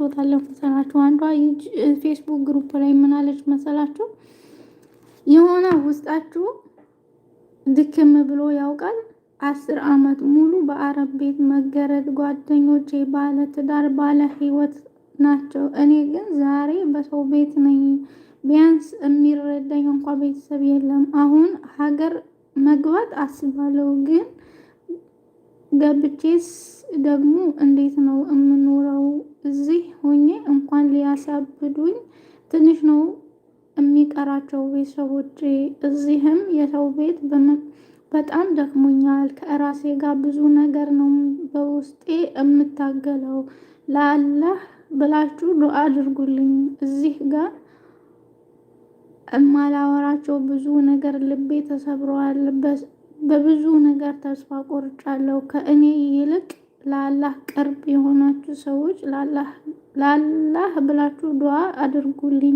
ደርሶታል መሰላችሁ። አንዷ ፌስቡክ ግሩፕ ላይ ምን አለች መሰላችሁ? የሆነ ውስጣችሁ ድክም ብሎ ያውቃል 10 ዓመት ሙሉ በአረብ ቤት መገረድ። ጓደኞቼ ባለ ትዳር ባለ ህይወት ናቸው። እኔ ግን ዛሬ በሰው ቤት ነኝ። ቢያንስ የሚረዳኝ እንኳ ቤተሰብ የለም። አሁን ሀገር መግባት አስባለሁ፣ ግን ገብቼስ ደግሞ እንዴት ነው የምኖረው? እዚህ ሆኜ እንኳን ሊያሳብዱኝ ትንሽ ነው የሚቀራቸው ቤተሰቦቼ። እዚህም የሰው ቤት በጣም ደክሞኛል። ከራሴ ጋር ብዙ ነገር ነው በውስጤ የምታገለው። ለአላህ ብላችሁ ዱአ አድርጉልኝ። እዚህ ጋር እማላወራቸው ብዙ ነገር ልቤ ተሰብሯል። በብዙ ነገር ተስፋ ቆርጫለሁ። ከእኔ ይልቅ ለአላህ ቅርብ የሆናችሁ ሰዎች ለአላህ ብላችሁ ዱአ አድርጉልኝ።